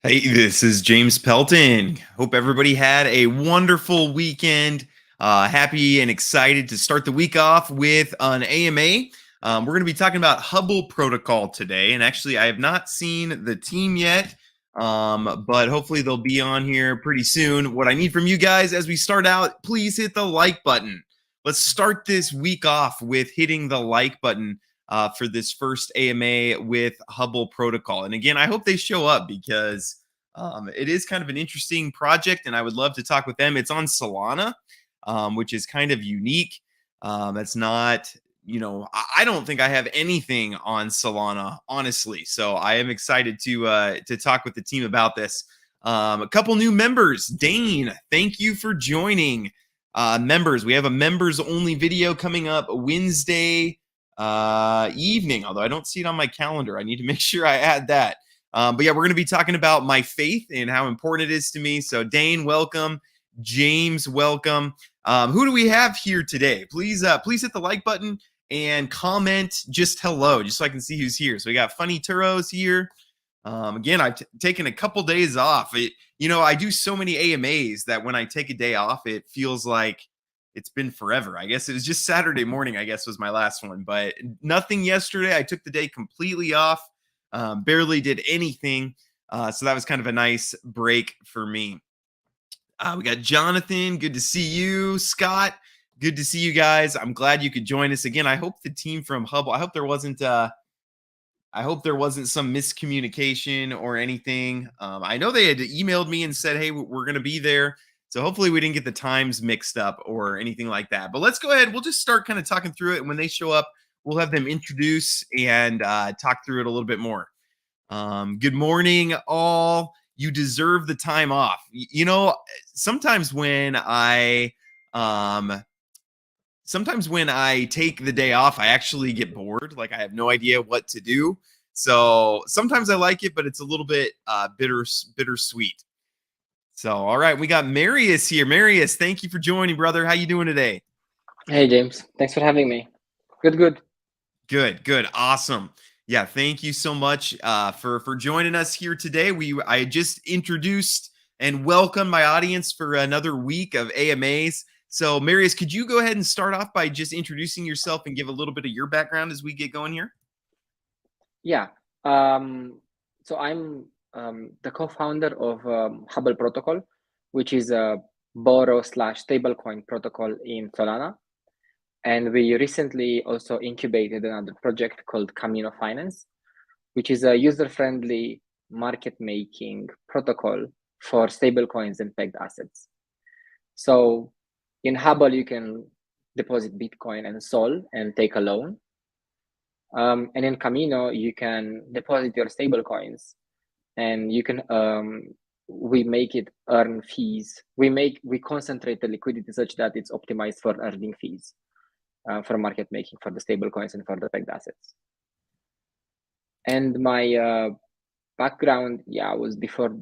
Hey, this is James Pelton. Hope everybody had a wonderful weekend. Happy and excited to start the week off with an AMA. We're going to be talking about Hubble Protocol today. And actually, I have not seen the team yet, but hopefully they'll be on here pretty soon. What I need from you guys as we start out, please hit the like button. Let's start this week off with hitting the like button for this first AMA with Hubble Protocol. And again, I hope they show up because it is kind of an interesting project, and I would love to talk with them. It's on Solana, which is kind of unique. That's not, I don't think I have anything on Solana, honestly. So I am excited to talk with the team about this. A couple new members. Dane, thank you for joining. Members, we have a members only video coming up Wednesday evening, although I don't see it on my calendar. I need to make sure I add that. But yeah, we're going to be talking about my faith and how important it is to me. So Dane, welcome. James, welcome. Who do we have here today? Please hit the like button and comment just hello, just so I can see who's here. So we got Funny Turos here. Again, I've taken a couple days off. I do so many AMAs that when I take a day off, it feels like it's been forever. I guess it was just Saturday morning, I guess was my last one, but nothing yesterday. I took the day completely off. Barely did anything. So that was kind of a nice break for me. We got Jonathan. Good to see you. Scott. Good to see you guys. I'm glad you could join us again. I hope the team from Hubble, I hope there wasn't some miscommunication or anything. I know they had emailed me and said, hey, we're going to be there. So hopefully we didn't get the times mixed up or anything like that. But let's go ahead. We'll just start kind of talking through it. And when they show up, we'll have them introduce and talk through it a little bit more. Good morning, all. You deserve the time off. Sometimes when I take the day off, I actually get bored. Like I have no idea what to do. So sometimes I like it, but it's a little bit bittersweet. So, all right, we got Marius here. Marius, thank you for joining, brother. How you doing today? Hey, James. Thanks for having me. Good. Good. Awesome. Yeah, thank you so much for joining us here today. I just introduced and welcomed my audience for another week of AMAs. So, Marius, could you go ahead and start off by just introducing yourself and give a little bit of your background as we get going here? Yeah. So I'm the co-founder of Hubble Protocol, which is a borrow/stablecoin protocol in Solana. And we recently also incubated another project called Camino Finance, which is a user-friendly market-making protocol for stablecoins and pegged assets. So in Hubble, you can deposit Bitcoin and Sol and take a loan. And in Camino, you can deposit your stable coins and you can, we make it earn fees. We concentrate the liquidity such that it's optimized for earning fees for market making for the stable coins and for the pegged assets. And my background, was before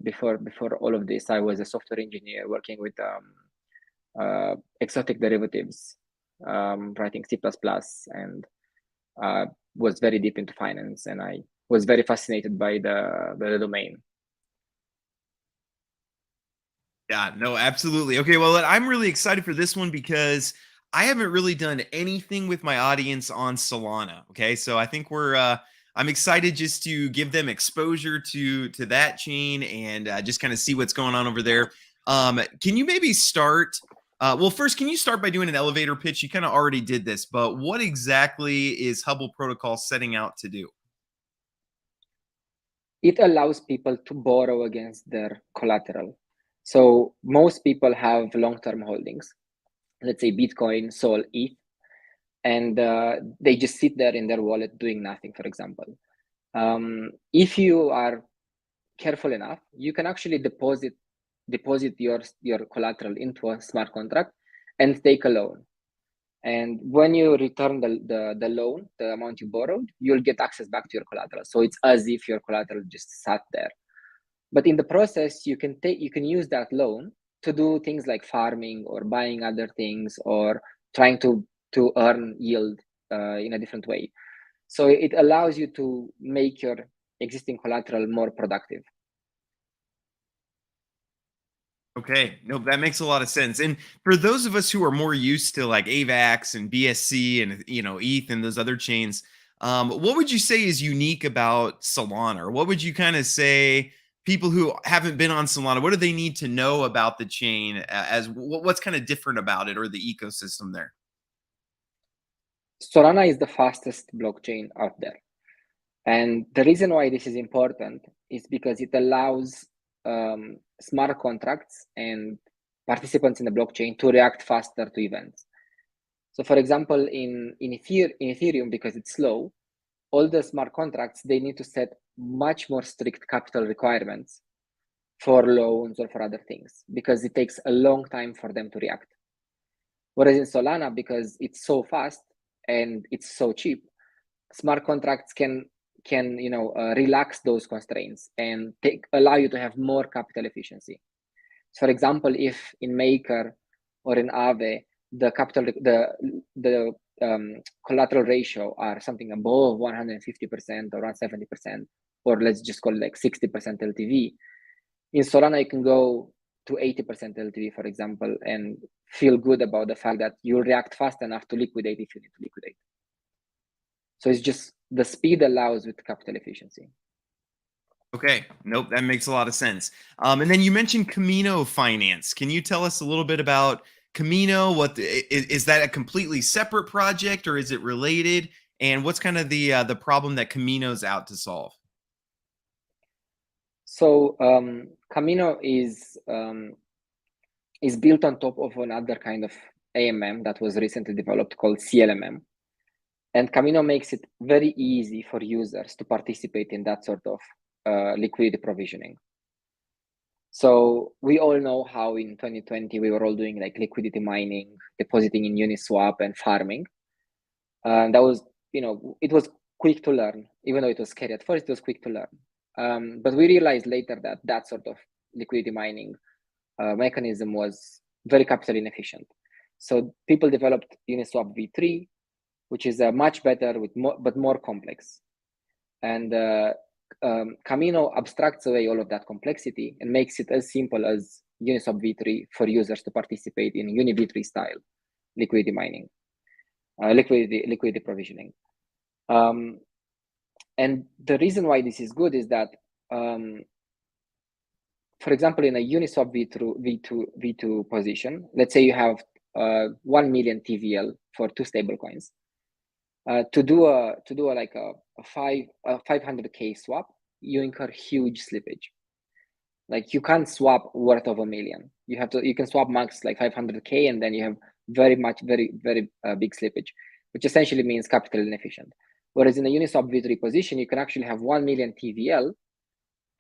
all of this, I was a software engineer working with exotic derivatives, writing C++, and was very deep into finance, and I was very fascinated by the domain. Yeah, no, absolutely. Okay, well, I'm really excited for this one because I haven't really done anything with my audience on Solana. Okay, so I think I'm excited just to give them exposure to that chain and just kind of see what's going on over there. Can you maybe start? Well, first, can you start by doing an elevator pitch? You kind of already did this, but what exactly is Hubble Protocol setting out to do? It allows people to borrow against their collateral. So most people have long-term holdings, let's say Bitcoin, Sol, ETH, and they just sit there in their wallet doing nothing, for example. If you are careful enough, you can actually deposit your collateral into a smart contract and take a loan. And when you return the loan, the amount you borrowed, you'll get access back to your collateral. So it's as if your collateral just sat there. But in the process, you can use that loan to do things like farming or buying other things or trying to earn yield in a different way. So it allows you to make your existing collateral more productive. Okay, no, that makes a lot of sense. And for those of us who are more used to like AVAX and BSC and ETH and those other chains, what would you say is unique about Solana? Or what would you kind of say people who haven't been on Solana, what do they need to know about the chain as what's kind of different about it or the ecosystem there? Solana is the fastest blockchain out there. And the reason why this is important is because it allows smart contracts and participants in the blockchain to react faster to events. So for example, in Ethereum, because it's slow, all the smart contracts, they need to set much more strict capital requirements for loans or for other things, because it takes a long time for them to react. Whereas in Solana, because it's so fast and it's so cheap, smart contracts can relax those constraints and allow you to have more capital efficiency. For example, if in Maker or in Aave, the collateral ratio are something above 150% or around 70%, or let's just call it like 60% LTV, in Solana you can go to 80% LTV, for example, and feel good about the fact that you'll react fast enough to liquidate if you need to liquidate. So it's just the speed allows with capital efficiency. Okay, nope, that makes a lot of sense. And then you mentioned Camino Finance. Can you tell us a little bit about Camino? Is that a completely separate project or is it related? And what's kind of the problem that Camino's out to solve? So Camino is built on top of another kind of AMM that was recently developed called CLMM. And Camino makes it very easy for users to participate in that sort of liquidity provisioning. So we all know how in 2020 we were all doing like liquidity mining, depositing in Uniswap and farming. That was, it was quick to learn, even though it was scary at first, it was quick to learn. But we realized later that that sort of liquidity mining mechanism was very capital inefficient. So people developed Uniswap v3, which is much better but more complex. And Camino abstracts away all of that complexity and makes it as simple as Uniswap v3 for users to participate in Uni v3 style liquidity mining, liquidity provisioning. And the reason why this is good is that, for example, in a Uniswap v2 position, let's say you have 1 million TVL for 2 stablecoins. To do a 500k swap, you incur huge slippage. Like you can't swap worth of 1 million. You can swap max like 500k, and then you have very big slippage, which essentially means capital inefficient. Whereas in a Uniswap v3 position, you can actually have 1 million TVL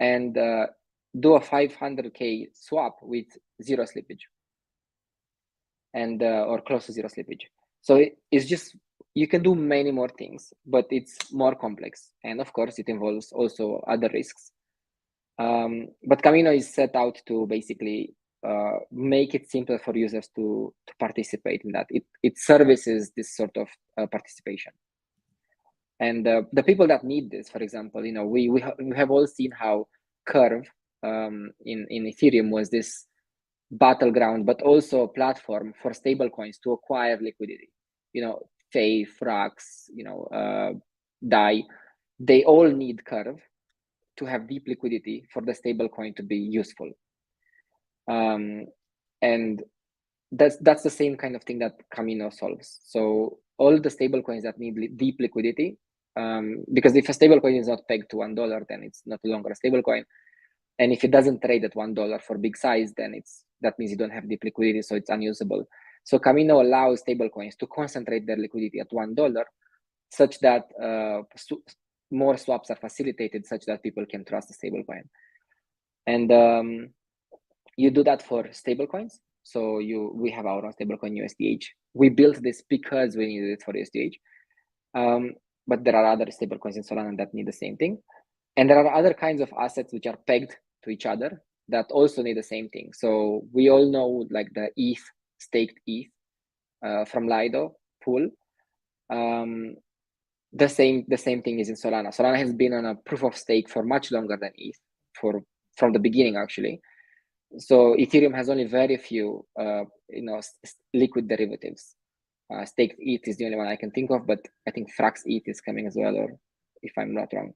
and do a 500k swap with 0 slippage, and or close to 0 slippage. So it's just, you can do many more things, but it's more complex. And of course, it involves also other risks. But Camino is set out to basically make it simpler for users to participate in that. It services this sort of participation. And the people that need this, for example, we have all seen how Curve in Ethereum was this battleground, but also a platform for stablecoins to acquire liquidity. Faye, Frax, DAI, they all need Curve to have deep liquidity for the stablecoin to be useful. And that's the same kind of thing that Camino solves. So all the stablecoins that need deep liquidity, because if a stablecoin is not pegged to $1, then it's not longer a stablecoin. And if it doesn't trade at $1 for big size, then that means you don't have deep liquidity, so it's unusable. So Camino allows stablecoins to concentrate their liquidity at $1, such that more swaps are facilitated, such that people can trust the stablecoin. And you do that for stablecoins. So we have our own stablecoin USDH. We built this because we needed it for USDH. But there are other stablecoins in Solana that need the same thing. And there are other kinds of assets which are pegged to each other that also need the same thing. So we all know like the staked ETH from Lido pool. The same thing is in Solana. Solana has been on a proof of stake for much longer than ETH, from the beginning actually. So Ethereum has only very few, liquid derivatives. Staked ETH is the only one I can think of, but I think Frax ETH is coming as well, or if I'm not wrong.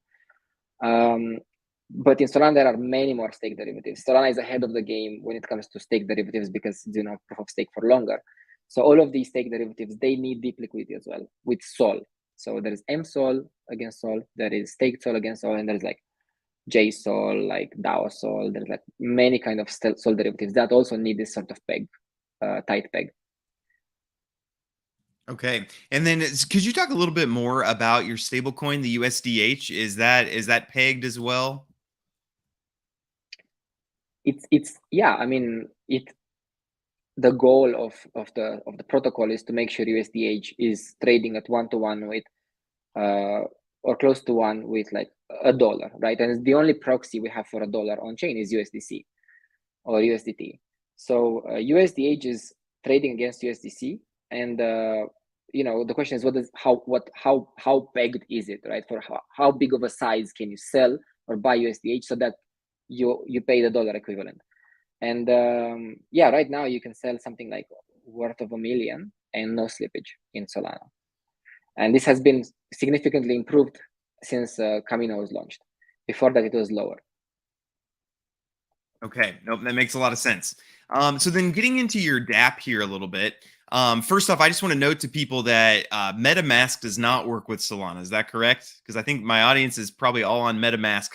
But in Solana, there are many more stake derivatives. Solana is ahead of the game when it comes to stake derivatives because it's proof of stake for longer. So all of these stake derivatives, they need deep liquidity as well with Sol. So there is MSol against Sol, there is staked Sol against Sol, and there's like JSol, like DAO Sol. There's like many kind of Sol derivatives that also need this sort of peg, tight peg. Okay, and then could you talk a little bit more about your stablecoin, the USDH? Is that pegged as well? It's yeah. I mean, the goal of the protocol is to make sure USDH is trading at 1-to-1 with or close to one with like $1, right? And the only proxy we have for $1 on chain is USDC or USDT. So USDH is trading against USDC, and the question is how pegged is it, right? For how big of a size can you sell or buy USDH so that you pay the dollar equivalent? And right now you can sell something like worth of $1 million and no slippage in Solana. And this has been significantly improved since Camino was launched. Before that, it was lower. Okay, nope, that makes a lot of sense. So then getting into your DApp here a little bit. First off, I just want to note to people that MetaMask does not work with Solana. Is that correct? Because I think my audience is probably all on MetaMask.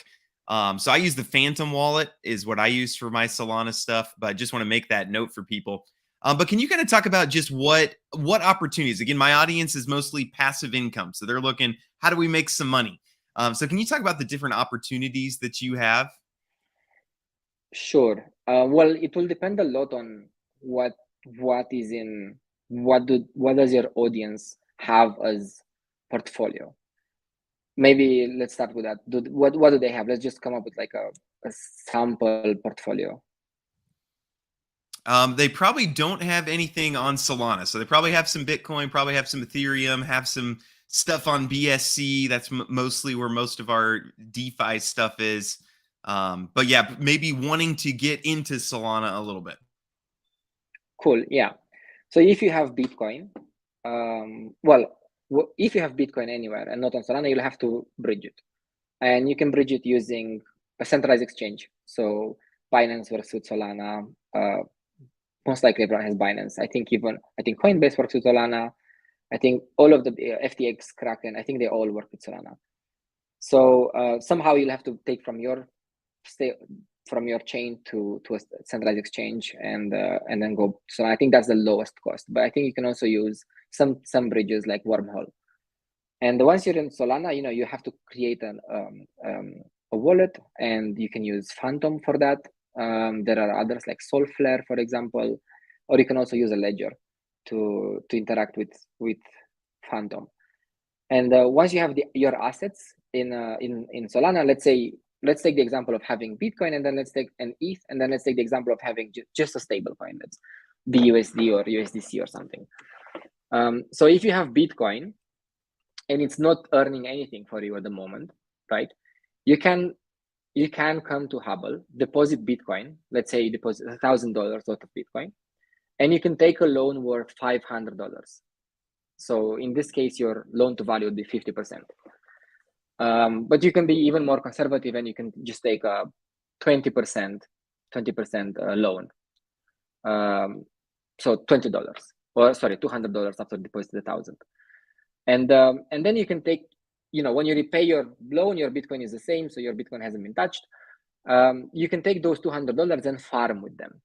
So I use the Phantom wallet is what I use for my Solana stuff, but I just want to make that note for people. But can you kind of talk about just what opportunities? Again, my audience is mostly passive income, so they're looking, how do we make some money? So can you talk about the different opportunities that you have? Sure. Well, it will depend a lot on what does your audience have as portfolio. Maybe let's start with that. What do they have? Let's just come up with like a sample portfolio. They probably don't have anything on Solana. So they probably have some Bitcoin, probably have some Ethereum, have some stuff on BSC. That's mostly where most of our DeFi stuff is. But yeah, maybe wanting to get into Solana a little bit. Cool. Yeah. So if you have Bitcoin, if you have Bitcoin anywhere and not on Solana, you'll have to bridge it. And you can bridge it using a centralized exchange. So Binance works with Solana. Most likely everyone has Binance. I think Coinbase works with Solana. I think all of the FTX, Kraken, I think they all work with Solana. So somehow you'll have to take from your chain to a centralized exchange and then go. So I think that's the lowest cost. But I think you can also use some bridges like Wormhole. And once you're in Solana, you have to create a wallet, and you can use Phantom for that. There are others like Solflare, for example, or you can also use a ledger to interact with Phantom. And once you have your assets in Solana, let's take the example of having Bitcoin, and then let's take an ETH, and then let's take the example of having just a stable coin, that's BUSD or USDC or something. So if you have Bitcoin and it's not earning anything for you at the moment, right? You can come to Hubble, deposit Bitcoin. Let's say you deposit $1,000 worth of Bitcoin, and you can take a loan worth $500. So in this case, your loan to value would be 50%. But you can be even more conservative, and you can just take a 20% loan. So $20, or sorry, $200 after deposit 1,000. And then you can take, when you repay your loan, your Bitcoin is the same, so your Bitcoin hasn't been touched. You can take those $200 and farm with them.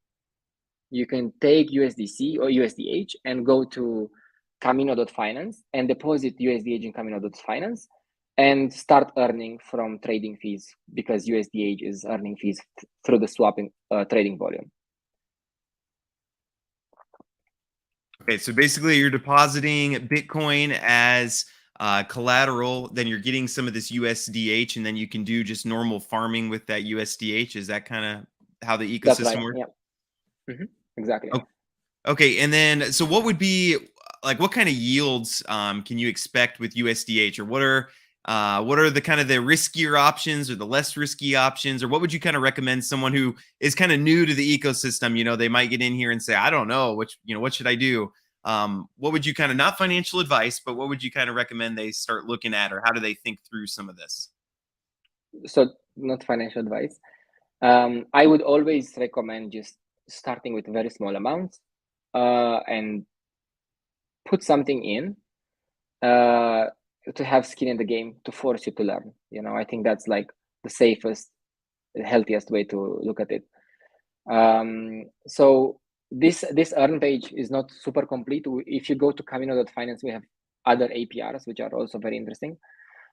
You can take USDC or USDH and go to Camino.finance and deposit USDH in Camino.finance and start earning from trading fees, because USDH is earning fees through the swapping trading volume. Okay, so basically you're depositing Bitcoin as collateral, then you're getting some of this USDH, and then you can do just normal farming with that USDH. Is that kind of how the ecosystem works? Yeah. Mm-hmm. Exactly. Oh, okay, and then so what would be like, what kind of yields can you expect with USDH, or what are What are the kind of the riskier options or the less risky options, or what would you kind of recommend someone who is kind of new to the ecosystem? You know, they might get in here and say, I don't know, what should I do? What would you kind of, not financial advice, but what would you kind of recommend they start looking at, or how do they think through some of this? So not financial advice. I would always recommend just starting with very small amounts and put something in to have skin in the game, to force you to learn. You know, I think that's like the safest, healthiest way to look at it. So this earn page is not super complete. If you go to Camino.finance, we have other APRs which are also very interesting.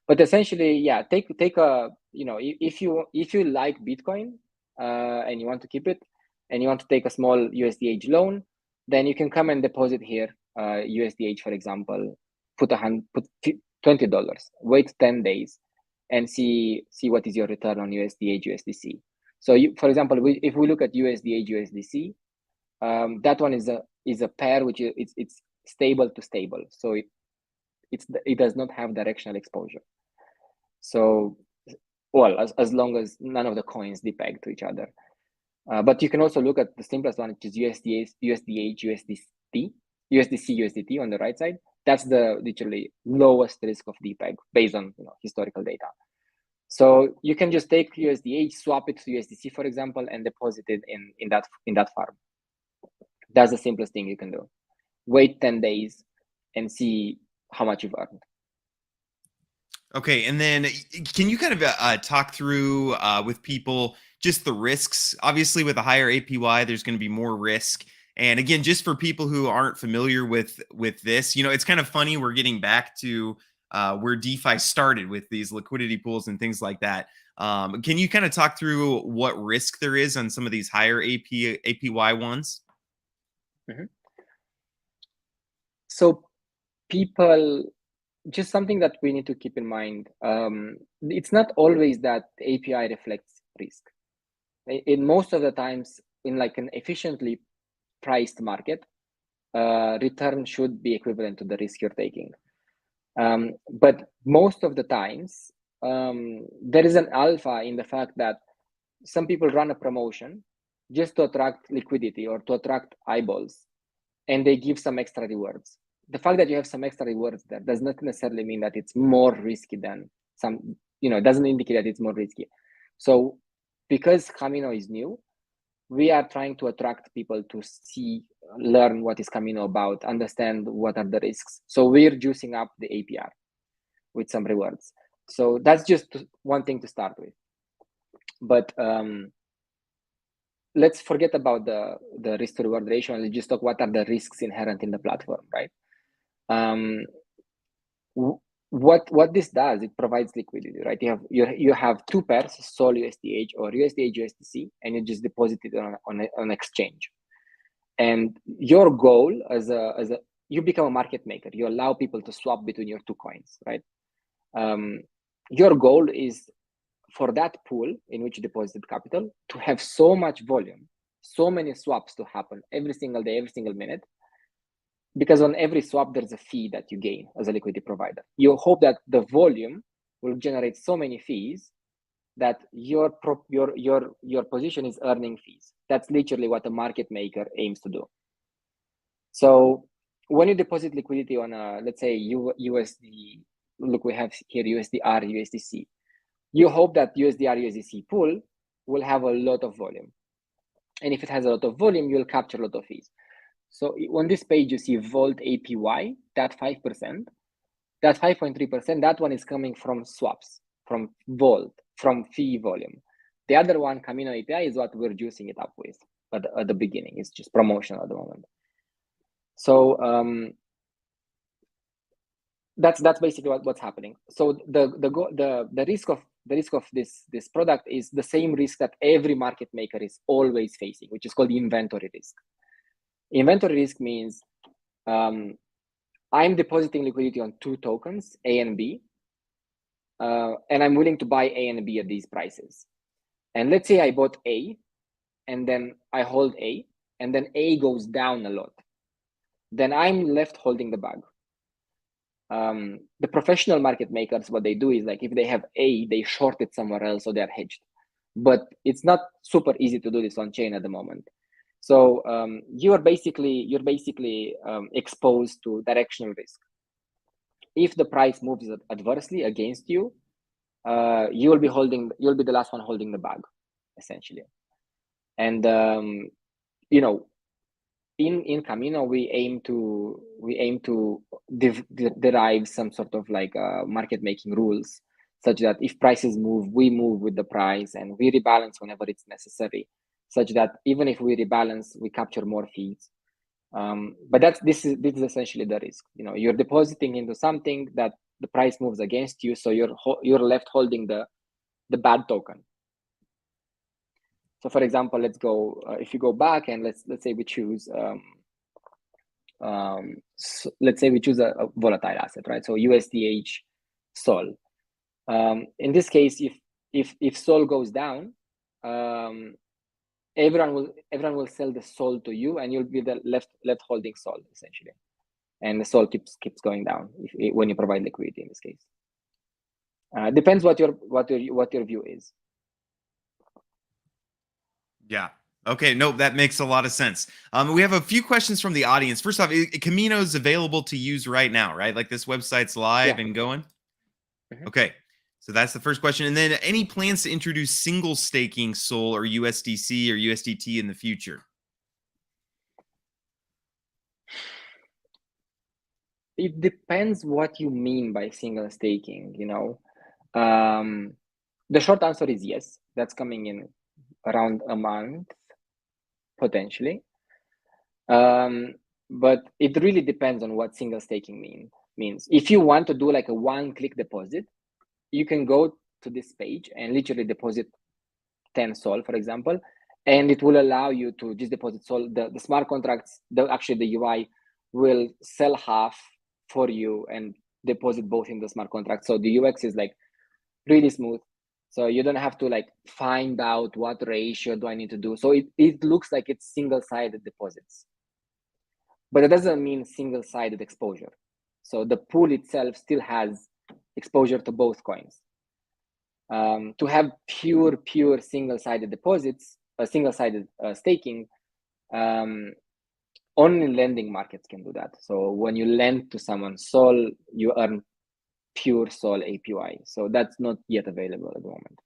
But essentially, yeah, take a, you know, if you like Bitcoin and you want to keep it, and you want to take a small USDH loan, then you can come and deposit here USDH, for example. Put $20, wait 10 days, and see what is your return on USDH USDC. So for example, if we look at USDH USDC, that one is a pair which it's stable to stable, so it does not have directional exposure. So, well, as long as none of the coins depeg to each other. But you can also look at the simplest one, which is USDH USDC USDT on the right side. That's the literally lowest risk of depeg based on, you know, historical data. So you can just take USDH, swap it to USDC, for example, and deposit it in that farm. That's the simplest thing you can do. Wait 10 days and see how much you've earned. Okay, and then can you kind of talk through with people just the risks? Obviously, with a higher APY, there's going to be more risk. And again, just for people who aren't familiar with this, you know, it's kind of funny. We're getting back to where DeFi started with these liquidity pools and things like that. Can you kind of talk through what risk there is on some of these higher APY ones? Mm-hmm. So people, just something that we need to keep in mind. It's not always that the API reflects risk. In most of the times, in like an efficiently priced market, return should be equivalent to the risk you're taking. But most of the times, there is an alpha in the fact that some people run a promotion just to attract liquidity or to attract eyeballs, and they give some extra rewards. The fact that you have some extra rewards there does not necessarily mean that it's more risky than some, you know, it doesn't indicate that it's more risky. So because Camino is new, we are trying to attract people to learn what is Camino about, understand what are the risks. So we're juicing up the APR with some rewards. So that's just one thing to start with. But let's forget about the risk to reward ratio and let's just talk what are the risks inherent in the platform, right? What this does, it provides liquidity, right? You have two pairs, Sol USDH or USDH USDC, and you just deposit it on exchange. And your goal you become a market maker. You allow people to swap between your two coins, right? Your goal is for that pool in which you deposited capital to have so much volume, so many swaps to happen every single day, every single minute, because on every swap there's a fee that you gain as a liquidity provider. You hope that the volume will generate so many fees that your position is earning fees. That's literally what a market maker aims to do. So when you deposit liquidity on a, let's say USD, look, we have here USDR, USDC. You hope that USDR, USDC pool will have a lot of volume. And if it has a lot of volume, you'll capture a lot of fees. So on this page, you see Vault APY, that 5%, that 5.3%, that one is coming from swaps, from Vault, from fee volume. The other one, Camino API, is what we're juicing it up with at the beginning. It's just promotional at the moment. So that's basically what's happening. So the risk of this product is the same risk that every market maker is always facing, which is called inventory risk. Inventory risk means I'm depositing liquidity on two tokens, A and B, and I'm willing to buy A and B at these prices. And let's say I bought A, and then I hold A, and then A goes down a lot. Then I'm left holding the bag. The professional market makers, what they do is like if they have A, they short it somewhere else, so they're hedged. But it's not super easy to do this on chain at the moment. So you're basically exposed to directional risk. If the price moves adversely against you, you'll be the last one holding the bag, essentially. And you know, in Camino, we aim to derive some sort of like market making rules, such that if prices move, we move with the price, and we rebalance whenever it's necessary, such that even if we rebalance, we capture more fees. But this is essentially the risk. You know, you're depositing into something that the price moves against you, so you're left holding the bad token. So, for example, let's go. If you go back and let's say we choose. So let's say we choose a volatile asset, right? So USDH Sol. In this case, if Sol goes down, everyone will sell the Sol to you, and you'll be the left holding Sol, essentially, and the Sol keeps going down when you provide liquidity. In this case, depends what your view is. Yeah. Okay. No, that makes a lot of sense. We have a few questions from the audience. First off, Camino is available to use right now, right? Like this website's live and going. Okay. So that's the first question. And then any plans to introduce single staking Sol or USDC or USDT in the future? It depends what you mean by single staking, you know. The short answer is yes. That's coming in around a month, potentially. But it really depends on what single staking means. If you want to do like a one-click deposit, you can go to this page and literally deposit 10 Sol, for example, and it will allow you to just deposit Sol. The smart contracts, actually the UI will sell half for you and deposit both in the smart contract. So the UX is like really smooth. So you don't have to like find out what ratio do I need to do. So it looks like it's single-sided deposits, but it doesn't mean single-sided exposure. So the pool itself still has exposure to both coins. To have pure single-sided deposits, single-sided staking, only lending markets can do that. So when you lend to someone Sol, you earn pure Sol APY. So that's not yet available at the moment.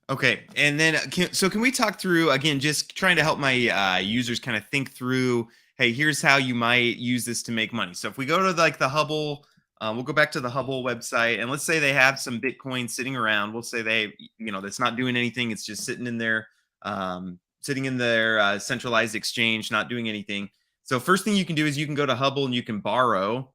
Okay. And then, can we talk through, again, just trying to help my users kind of think through, hey, here's how you might use this to make money. So if we go to like the Hubble, we'll go back to the Hubble website, and let's say they have some Bitcoin sitting around. We'll say that's not doing anything. It's just sitting in their centralized exchange, not doing anything. So first thing you can do is you can go to Hubble and you can borrow,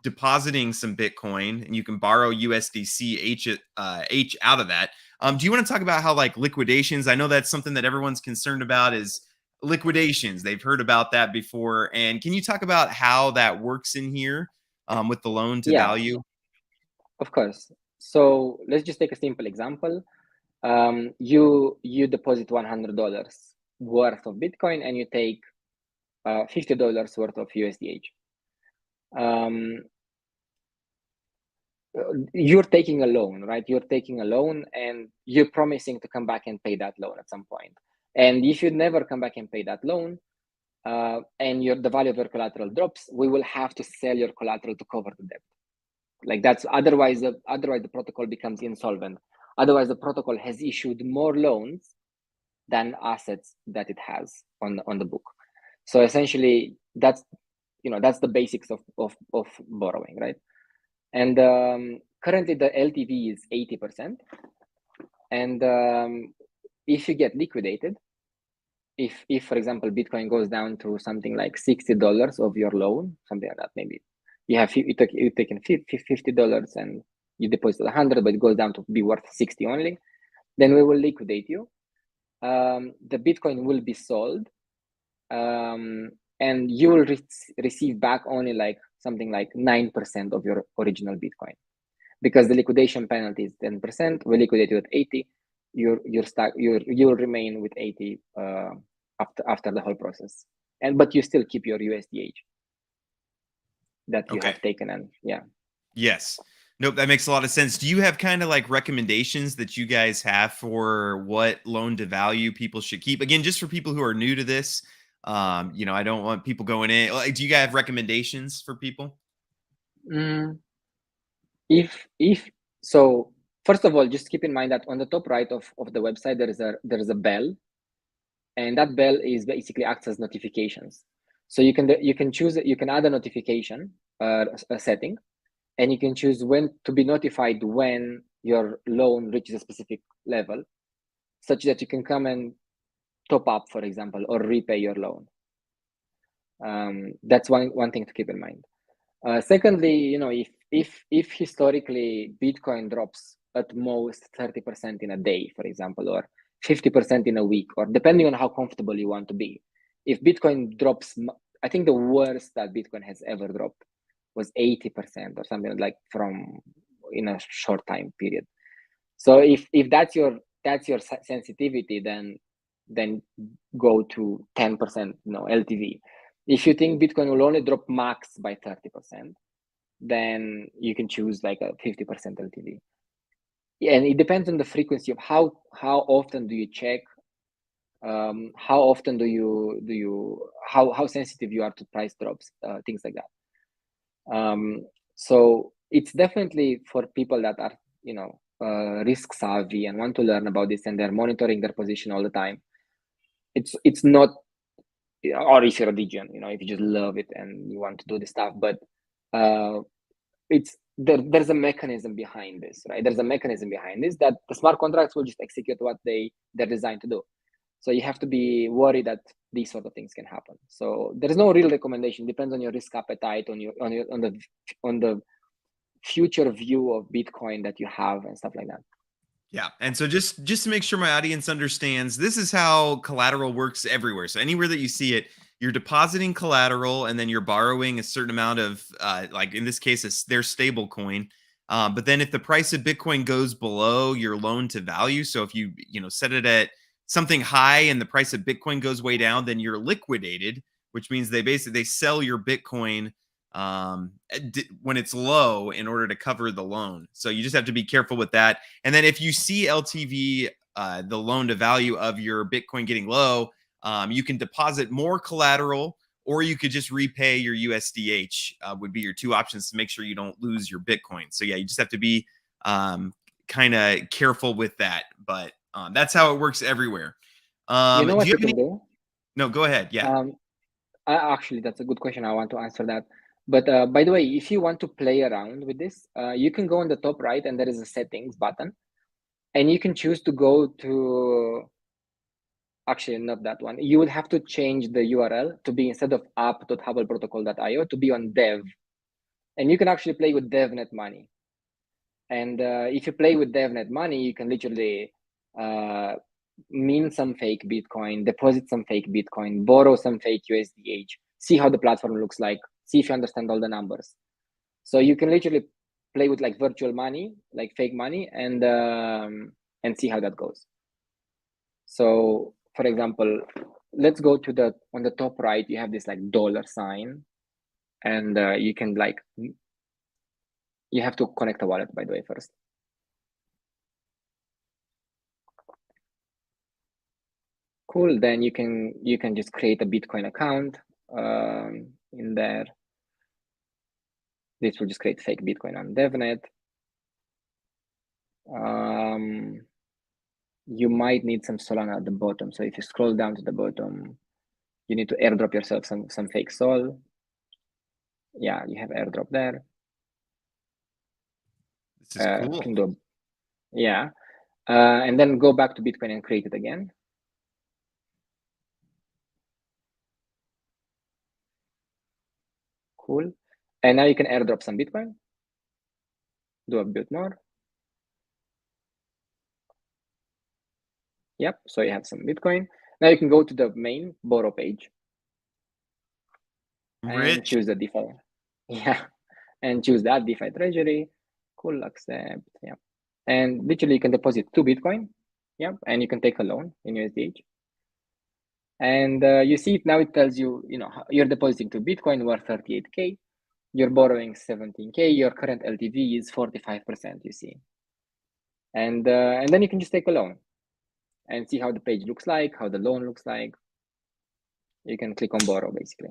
depositing some Bitcoin, and you can borrow USDC H out of that. Do you want to talk about how like liquidations? I know that's something that everyone's concerned about is liquidations. They've heard about that before. And can you talk about how that works in here with the loan to value? Of course. So let's just take a simple example. You deposit $100 worth of Bitcoin, and you take $50 worth of USDH. You're taking a loan, right? You're taking a loan, and you're promising to come back and pay that loan at some point. And if you never come back and pay that loan, and the value of your collateral drops, we will have to sell your collateral to cover the debt. Like that's otherwise the protocol becomes insolvent. Otherwise, the protocol has issued more loans than assets that it has on the book. So essentially, that's the basics of borrowing, right? And currently the LTV is 80%. And if you get liquidated, if for example Bitcoin goes down to something like $60 of your loan, something like that, maybe you've taken $50 and you deposit 100, but it goes down to be worth 60 only, then we will liquidate you. The Bitcoin will be sold, and you will receive back only like something like 9% of your original Bitcoin, because the liquidation penalty is 10%. We liquidate you at 80. You'll remain with 80 after the whole process. but you still keep your USDH that you Okay. have taken. And yeah. Yes. Nope, that makes a lot of sense. Do you have kind of like recommendations that you guys have for what loan to value people should keep? Again, just for people who are new to this, you know, I don't want people going in. Like, do you guys have recommendations for people? Mm, if so, first of all, just keep in mind that on the top right of the website there is a bell, and that bell is basically acts as notifications. So you can choose, you can add a notification, a setting, and you can choose when to be notified when your loan reaches a specific level, such that you can come and top up, for example, or repay your loan. That's one thing to keep in mind. Secondly, you know, if historically Bitcoin drops at most 30% in a day, for example, or 50% in a week, or depending on how comfortable you want to be, if Bitcoin drops, I think the worst that Bitcoin has ever dropped was 80% or something, like, from in a short time period. So if that's your sensitivity, then go to 10%, LTV. If you think Bitcoin will only drop max by 30%, then you can choose like a 50% LTV. And it depends on the frequency of how often do you check, how often do you how sensitive you are to price drops, things like that. So it's definitely for people that are, risk savvy and want to learn about this, and they're monitoring their position all the time. It's not, or if you're a degen, if you just love it and you want to do this stuff, but there's a mechanism behind this, right? There's a mechanism behind this that the smart contracts will just execute what they're designed to do. So you have to be worried that these sort of things can happen. So there's no real recommendation. Depends on your risk appetite, on the future view of Bitcoin that you have, and stuff like that. Yeah. And so just to make sure my audience understands, this is how collateral works everywhere. So anywhere that you see it, you're depositing collateral and then you're borrowing a certain amount of, like in this case, their stable coin. But then if the price of Bitcoin goes below your loan to value, so if you set it at something high and the price of Bitcoin goes way down, then you're liquidated, which means they sell your Bitcoin when it's low in order to cover the loan. So you just have to be careful with that. And then if you see LTV, the loan to value of your Bitcoin getting low, you can deposit more collateral, or you could just repay your USDH, would be your two options to make sure you don't lose your Bitcoin. So yeah, you just have to be kind of careful with that. But that's how it works everywhere. You know what do you you have any? can do? No, go ahead. Yeah. Actually, that's a good question. I want to answer that. But by the way, if you want to play around with this, you can go on the top right, and there is a settings button, and you can choose to go to, actually not that one. You would have to change the URL to be, instead of app.hubbleprotocol.io, to be on dev, and you can actually play with DevNet money. And if you play with DevNet money, you can literally mint some fake Bitcoin, deposit some fake Bitcoin, borrow some fake USDH, see how the platform looks like, see if you understand all the numbers. So you can literally play with like virtual money, like fake money, and see how that goes. So for example, let's go to on the top right, you have this like $sign, and you can you have to connect a wallet, by the way, first. Cool. Then you can just create a Bitcoin account in there. This will just create fake Bitcoin on DevNet. You might need some Solana at the bottom. So if you scroll down to the bottom, you need to airdrop yourself some fake Sol. Yeah, you have airdrop there. This is cool. Can do, yeah. And then go back to Bitcoin and create it again. Cool. And now you can airdrop some Bitcoin. Do a bit more. Yep. So you have some Bitcoin. Now you can go to the main borrow page. And choose the DeFi. Yeah. And choose that DeFi treasury. Cool. Accept. Yeah. And literally you can deposit 2 Bitcoin. Yep. And you can take a loan in USDH. And you see it now, it tells you, you're depositing to Bitcoin worth 38K, you're borrowing 17K, your current LTV is 45%, you see. And then you can just take a loan and see how the page looks like, how the loan looks like. You can click on borrow, basically.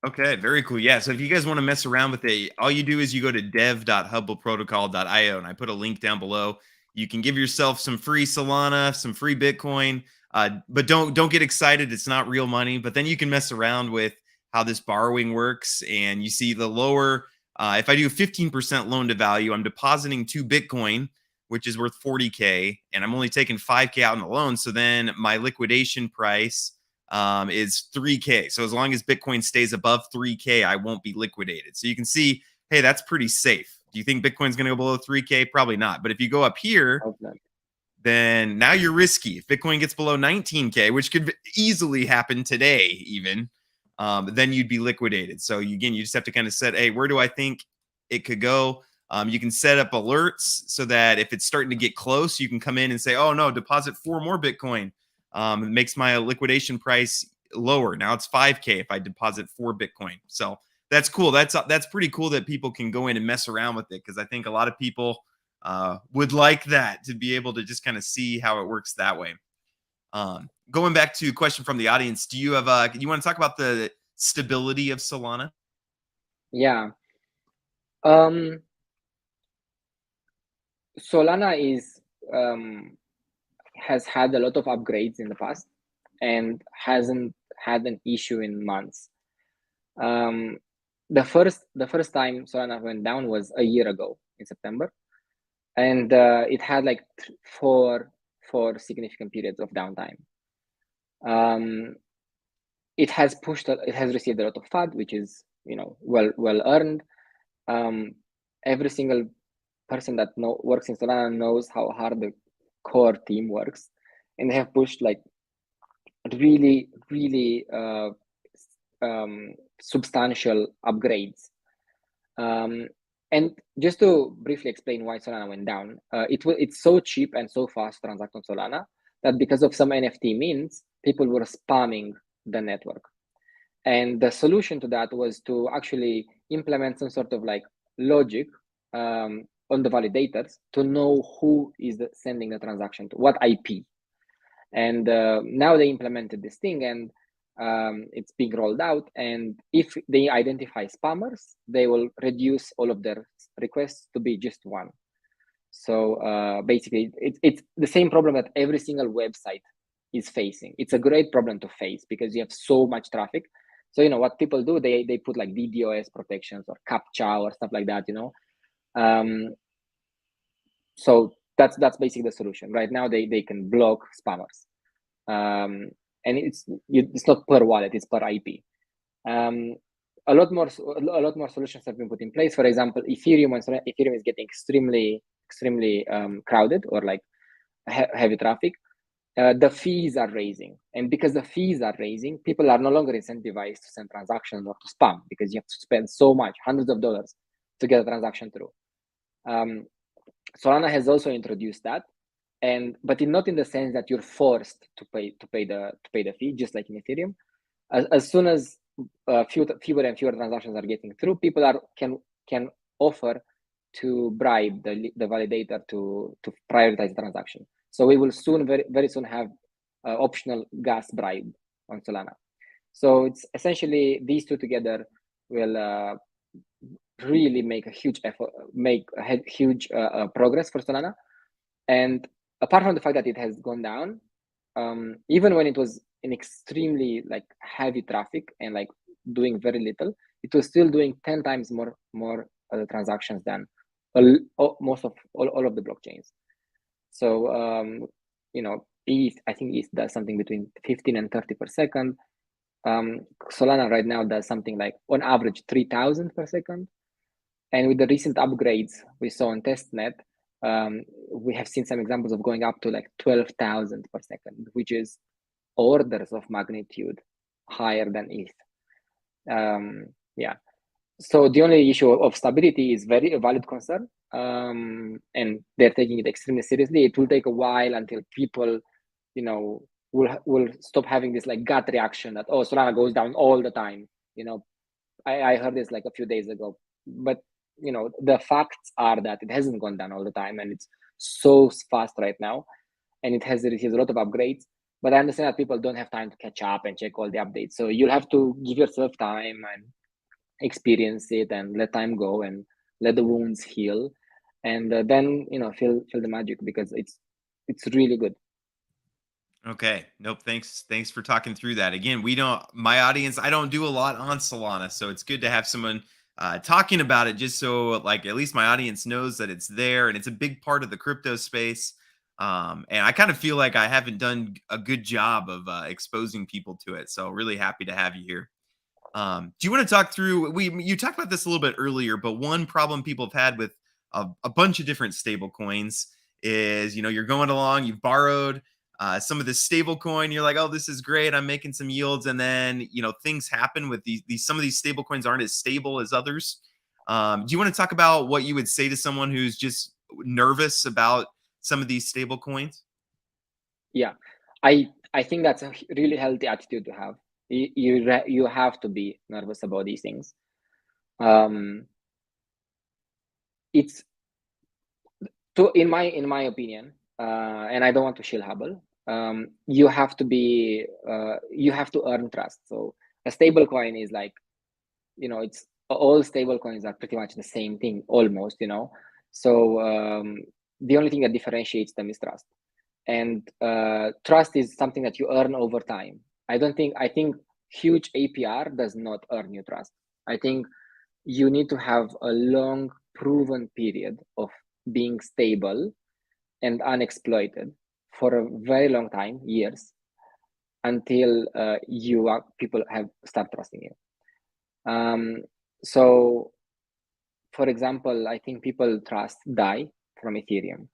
Okay, very cool. Yeah. So if you guys want to mess around with it, all you do is you go to dev.hubbleprotocol.io, and I put a link down below. You can give yourself some free Solana, some free Bitcoin, but don't get excited. It's not real money. But then you can mess around with how this borrowing works, and you see the lower. If I do 15% loan to value, I'm depositing 2 Bitcoin, which is worth 40K, and I'm only taking 5K out in the loan. So then my liquidation price is 3K. So as long as Bitcoin stays above 3K, I won't be liquidated. So you can see, hey, that's pretty safe. Do you think Bitcoin's going to go below 3K? Probably not. But if you go up here, then now you're risky. If Bitcoin gets below 19K, which could easily happen today, even, then you'd be liquidated. So again, you just have to kind of set, hey, where do I think it could go? You can set up alerts so that if it's starting to get close, you can come in and say, oh no, deposit 4 more Bitcoin. It makes my liquidation price lower. Now it's 5K if I deposit 4 Bitcoin. So that's cool. That's pretty cool that people can go in and mess around with it, because I think a lot of people would like that, to be able to just kind of see how it works that way. Going back to a question from the audience, do you have you want to talk about the stability of Solana? Yeah. Solana has had a lot of upgrades in the past and hasn't had an issue in months. The first time Solana went down was a year ago in September, and it had like four significant periods of downtime. It has received a lot of FUD, which is well earned. Every single person that works in Solana knows how hard the core team works, and they have pushed like really substantial upgrades. And just to briefly explain why Solana went down, it's so cheap and so fast to transact on Solana that because of some NFT mints, people were spamming the network. And the solution to that was to actually implement some sort of like logic on the validators to know who is sending the transaction to what IP. And now they implemented this thing, and it's being rolled out. And if they identify spammers, they will reduce all of their requests to be just one. So basically, it's the same problem that every single website is facing. It's a great problem to face because you have so much traffic. So what people do, they put like DDoS protections or CAPTCHA or stuff like that. So that's basically the solution. Right now, they can block spammers. And it's not per wallet, it's per IP. A lot more solutions have been put in place. For example, Ethereum is getting extremely crowded or like heavy traffic. The fees are raising, and because the fees are raising, people are no longer incentivized to send transactions or to spam, because you have to spend so much, hundreds of dollars, to get a transaction through. Solana has also introduced that, but not in the sense that you're forced to pay the fee, just like in Ethereum. As soon as fewer and fewer transactions are getting through, people can offer to bribe the validator to prioritize the transaction. So we will soon, very soon, have optional gas bribe on Solana. So it's essentially these two together will really make a huge effort, make a huge progress for Solana. And apart from the fact that it has gone down, even when it was in extremely like heavy traffic and like doing very little, it was still doing 10 times more transactions than most of all of the blockchains. So ETH, I think ETH does something between 15 and 30 per second. Solana right now does something like on average 3,000 per second. And with the recent upgrades we saw on testnet, we have seen some examples of going up to like 12,000 per second, which is orders of magnitude higher than ETH. Yeah. So the only issue of stability is a valid concern, and they're taking it extremely seriously. It will take a while until people, we'll stop having this like gut reaction that, oh, Solana goes down all the time. I heard this like a few days ago, but the facts are that it hasn't gone down all the time, and it's so fast right now, and it has received a lot of upgrades. But I understand that people don't have time to catch up and check all the updates, so you'll have to give yourself time and experience it and let time go and let the wounds heal, and then feel the magic, because it's really good. Okay. Nope. Thanks for talking through that. Again, my audience, I don't do a lot on Solana, so it's good to have someone talking about it, just so like at least my audience knows that it's there and it's a big part of the crypto space. And I kind of feel like I haven't done a good job of exposing people to it. So really happy to have you here. Do you want to talk through? You talked about this a little bit earlier, but one problem people have had with a bunch of different stable coins is, you're going along, you've borrowed some of this stable coin, you're like, oh, this is great, I'm making some yields, and then things happen with these some of these stable coins aren't as stable as others. Do you want to talk about what you would say to someone who's just nervous about some of these stable coins? Yeah, I think that's a really healthy attitude to have. You have to be nervous about these things. It's in my opinion, and I don't want to shill Hubble. You have to earn trust. So a stable coin is like, it's all stable coins are pretty much the same thing almost. So the only thing that differentiates them is trust, and trust is something that you earn over time. I think huge APR does not earn you trust. I think you need to have a long proven period of being stable and unexploited for a very long time, years, until people have start trusting you. So for example, I think people trust DAI from Ethereum.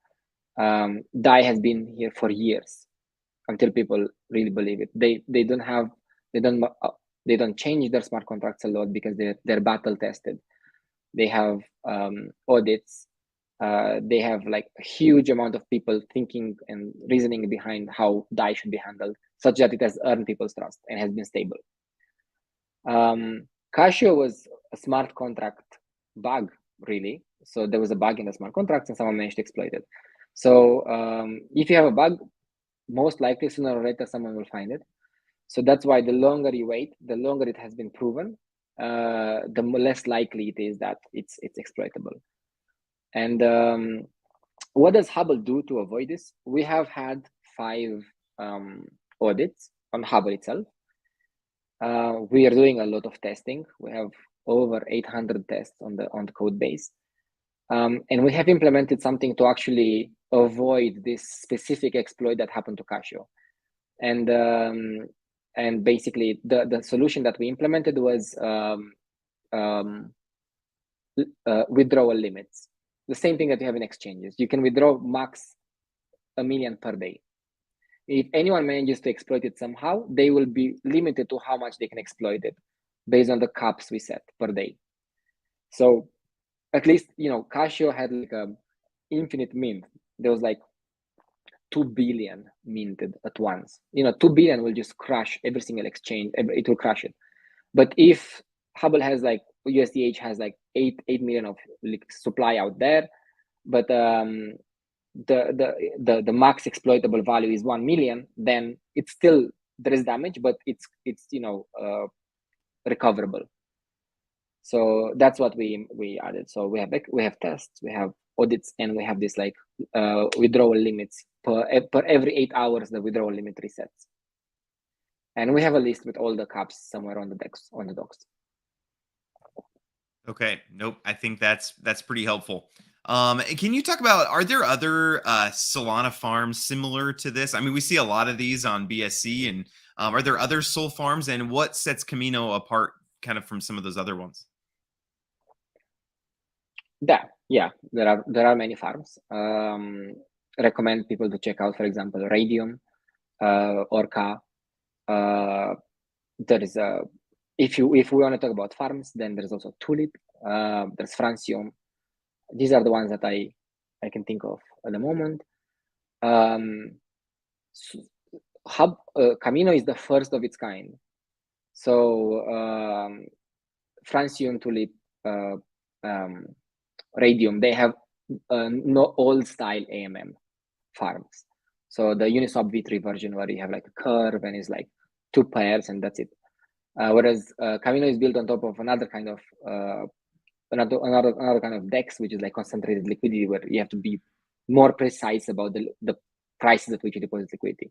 DAI has been here for years, until people really believe it. They don't change their smart contracts a lot, because they're battle tested. They have audits. They have like a huge amount of people thinking and reasoning behind how DAI should be handled, such that it has earned people's trust and has been stable. Casio was a smart contract bug, really. So there was a bug in the smart contracts, and someone managed to exploit it. So if you have a bug, most likely sooner or later someone will find it. So that's why the longer you wait, the longer it has been proven, the less likely it is that it's exploitable. And what does Hubble do to avoid this? We have had 5 audits on Hubble itself. We are doing a lot of testing. We have over 800 tests on the code base. And we have implemented something to actually avoid this specific exploit that happened to Casio. And basically, the solution that we implemented was withdrawal limits. The same thing that you have in exchanges. You can withdraw max 1 million per day. If anyone manages to exploit it somehow, they will be limited to how much they can exploit it based on the caps we set per day. So at least, Casio had like a infinite mint. There was like 2 billion minted at once. 2 billion will just crash every single exchange. It will crash it. But if Hubble has like, USDH has like 8 million of supply out there, but the max exploitable value is 1 million, then it's still, there is damage, but it's recoverable. So that's what we added. So we have tests, we have audits, and we have this like withdrawal limits per every 8 hours. The withdrawal limit resets, and we have a list with all the caps somewhere on the docs. Okay. Nope. I think that's pretty helpful. Can you talk about, are there other Solana farms similar to this? I mean, we see a lot of these on BSC, and are there other Sol farms, and what sets Camino apart kind of from some of those other ones? Yeah, there are many farms. Recommend people to check out, for example, Radium, Orca. There is a, if we want to talk about farms, then there's also Tulip, there's Francium. These are the ones that I can think of at the moment. Camino is the first of its kind. So francium, tulip, radium, they have no old style AMM farms. So the Uniswap v3 version where you have like a curve and it's like 2 pairs and that's it. Whereas Camino is built on top of another kind of another kind of DEX, which is like concentrated liquidity, where you have to be more precise about the prices at which you deposit liquidity.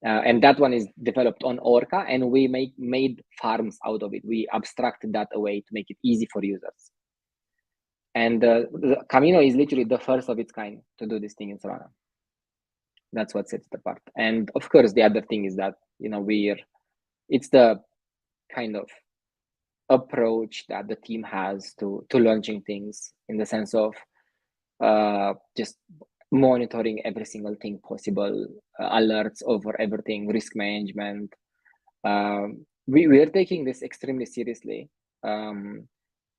And that one is developed on Orca, and we made farms out of it. We abstracted that away to make it easy for users. And the Camino is literally the first of its kind to do this thing in Solana. That's what sets it apart. And of course, the other thing is that it's the kind of approach that the team has to launching things, in the sense of just monitoring every single thing possible, alerts over everything, risk management. We are taking this extremely seriously,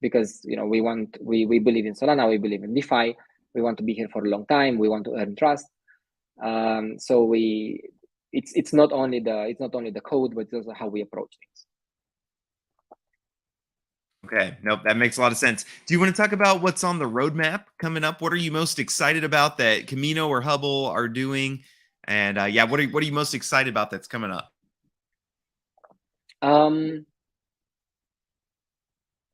because we believe in Solana, we believe in DeFi, we want to be here for a long time, we want to earn trust. So it's not only the code, but it's also how we approach things. Okay, nope, that makes a lot of sense. Do you want to talk about what's on the roadmap coming up? What are you most excited about that Camino or Hubble are doing? And yeah, what are you most excited about that's coming up?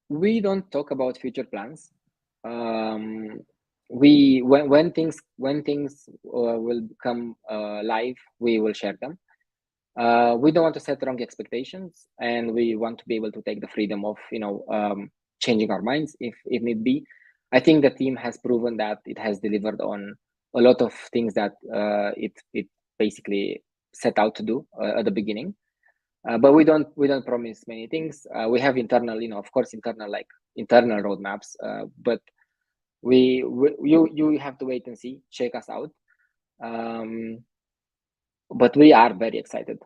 We don't talk about future plans. When things will come live, we will share them. We don't want to set wrong expectations, and we want to be able to take the freedom of changing our minds if need be. I think the team has proven that it has delivered on a lot of things that it basically set out to do at the beginning. But we don't promise many things. We have internal roadmaps, but you have to wait and see, check us out. But we are very excited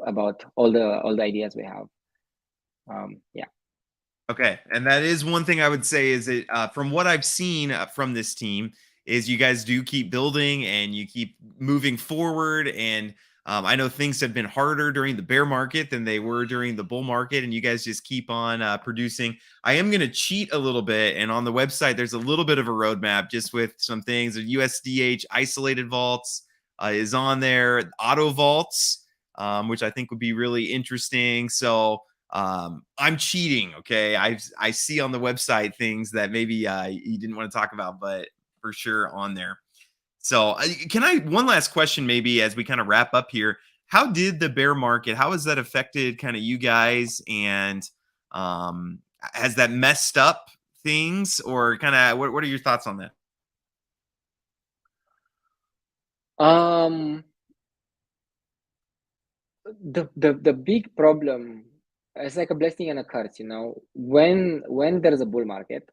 about all the ideas we have. Yeah. Okay, and that is one thing I would say is that from what I've seen from this team is you guys do keep building and you keep moving forward. And I know things have been harder during the bear market than they were during the bull market, and you guys just keep on producing. I am going to cheat a little bit, and on the website there's a little bit of a roadmap just with some things. The USDH isolated vaults is on there, auto vaults, which I think would be really interesting. So I'm cheating. Okay. I see on the website things that maybe you didn't want to talk about, but for sure on there. So one last question, maybe as we kind of wrap up here, how did the bear market, how has that affected kind of you guys? And has that messed up things, or kind of what are your thoughts on that? The big problem, it's like a blessing and a curse, when there's a bull market,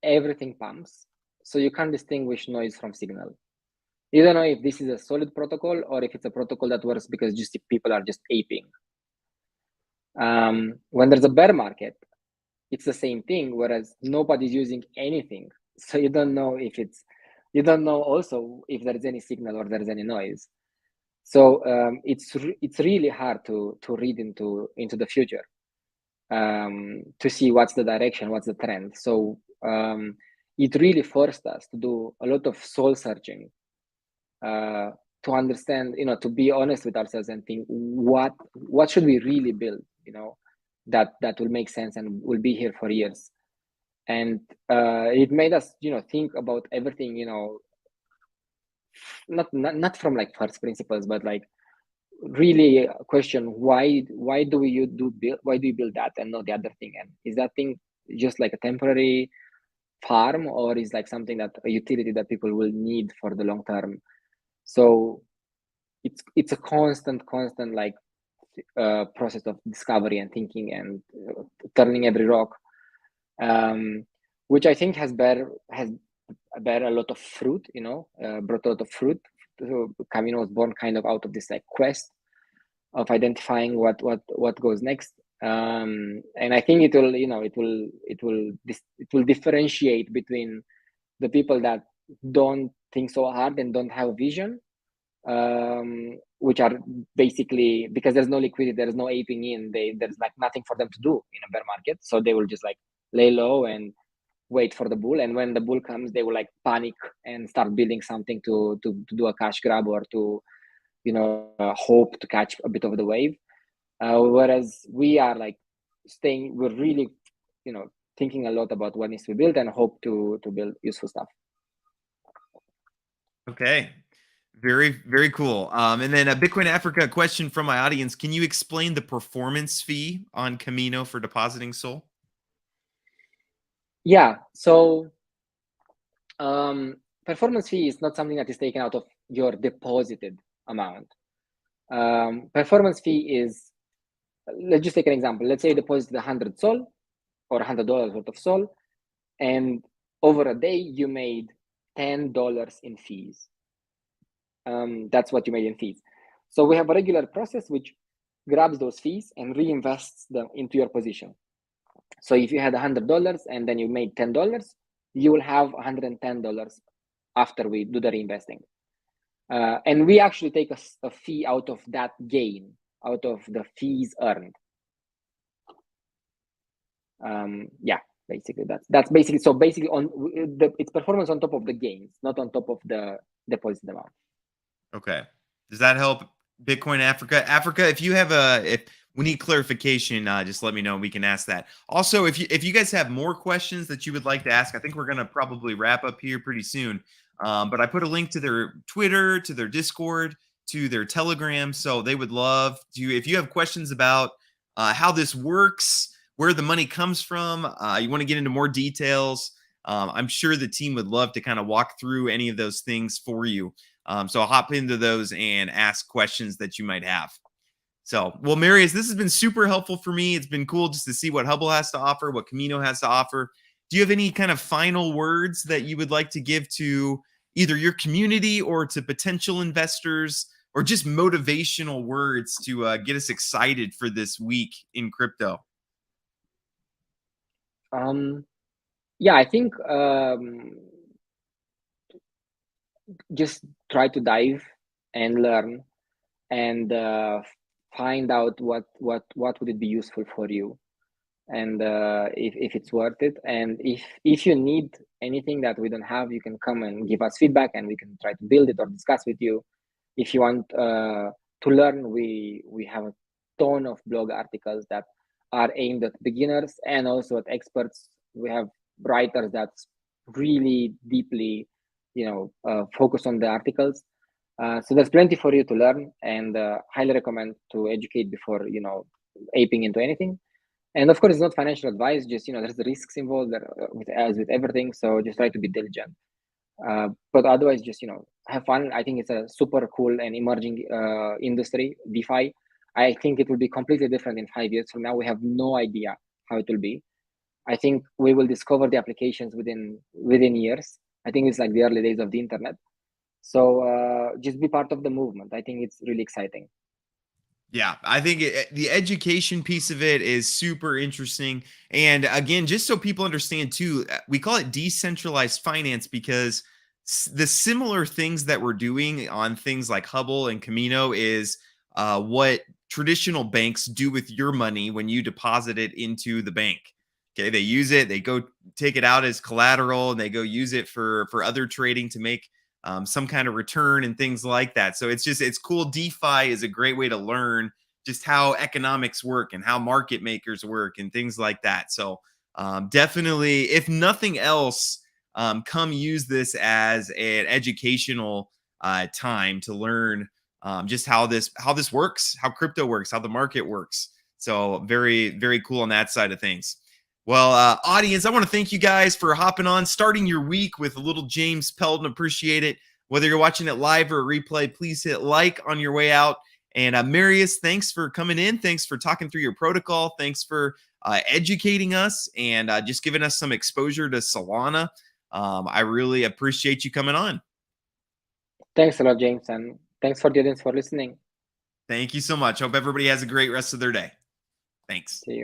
everything pumps, so you can't distinguish noise from signal. You don't know if this is a solid protocol or if it's a protocol that works because just people are just aping. When there's a bear market, it's the same thing, whereas nobody's using anything, so you don't know also if there's any signal or there's any noise. So it's really hard to read into the future, to see what's the direction, what's the trend. So it really forced us to do a lot of soul searching, to understand, to be honest with ourselves and think what should we really build, that will make sense and will be here for years. And it made us, think about everything, not from like first principles, but like really question why do you build that and not the other thing, and is that thing just like a temporary farm, or is like something that a utility that people will need for the long term. So it's a constant like process of discovery and thinking and turning every rock, which I think has bear a lot of fruit, brought a lot of fruit. So Camino was born kind of out of this like quest of identifying what goes next, and I think it will differentiate between the people that don't think so hard and don't have a vision, which are basically, because there's no liquidity, there's no aping in, there's like nothing for them to do in a bear market. So they will just like lay low and wait for the bull. And when the bull comes, they will like panic and start building something to do a cash grab or to, hope to catch a bit of the wave. Whereas we are like we're really, thinking a lot about what needs to be built and hope to build useful stuff. Okay. Very, very cool. And then a Bitcoin Africa question from my audience. Can you explain the performance fee on Camino for depositing SOL? Yeah. So performance fee is not something that is taken out of your deposited amount. Performance fee is, let's just take an example. Let's say you deposited 100 SOL or $100 worth of SOL, and over a day you made $10 in fees. That's what you made in fees. So we have a regular process which grabs those fees and reinvests them into your position. So if you had $100 and then you made $10, you will have $110 after we do the reinvesting. And we actually take a fee out of that gain, out of the fees earned. Yeah, basically that's basically, so basically it's performance on top of the gains, not on top of the deposit amount. Okay. Does that help Bitcoin Africa? Africa, if you have if we need clarification, just let me know and we can ask that. Also, if you guys have more questions that you would like to ask, I think we're going to probably wrap up here pretty soon. But I put a link to their Twitter, to their Discord, to their Telegram. So they would love to, if you have questions about how this works, where the money comes from, you want to get into more details, I'm sure the team would love to kind of walk through any of those things for you. So I'll hop into those and ask questions that you might have. So, well, Marius, this has been super helpful for me. It's been cool just to see what Hubble has to offer, what Camino has to offer. Do you have any kind of final words that you would like to give to either your community or to potential investors, or just motivational words to get us excited for this week in crypto? Yeah, I think just try to dive and learn and find out what would it be useful for you, and if it's worth it. And if you need anything that we don't have, you can come and give us feedback and we can try to build it or discuss with you. If you want to learn, we have a ton of blog articles that are aimed at beginners and also at experts. We have writers that's really deeply focus on the articles. So there's plenty for you to learn, and highly recommend to educate before aping into anything. And of course, it's not financial advice. Just there's the risks involved as with everything. So just try to be diligent. But otherwise, just have fun. I think it's a super cool and emerging industry, DeFi. I think it will be completely different in 5 years from now. We have no idea how it will be. I think we will discover the applications within years. I think it's like the early days of the internet. So just be part of the movement. I think it's really exciting. Yeah, I think the education piece of it is super interesting. And again, just so people understand too, we call it decentralized finance because the similar things that we're doing on things like Hubble and Camino is what traditional banks do with your money when you deposit it into the bank. Okay, they use it, they go take it out as collateral, and they go use it for other trading to make some kind of return and things like that. So it's cool. DeFi is a great way to learn just how economics work and how market makers work and things like that. So definitely, if nothing else, come use this as an educational time to learn just how this works, how crypto works, how the market works. So very, very cool on that side of things. Well, audience, I want to thank you guys for hopping on, starting your week with a little James Pelton. Appreciate it. Whether you're watching it live or a replay, please hit like on your way out. And Marius, thanks for coming in. Thanks for talking through your protocol. Thanks for educating us and just giving us some exposure to Solana. I really appreciate you coming on. Thanks a lot, James. And thanks for the audience for listening. Thank you so much. Hope everybody has a great rest of their day. Thanks. See you.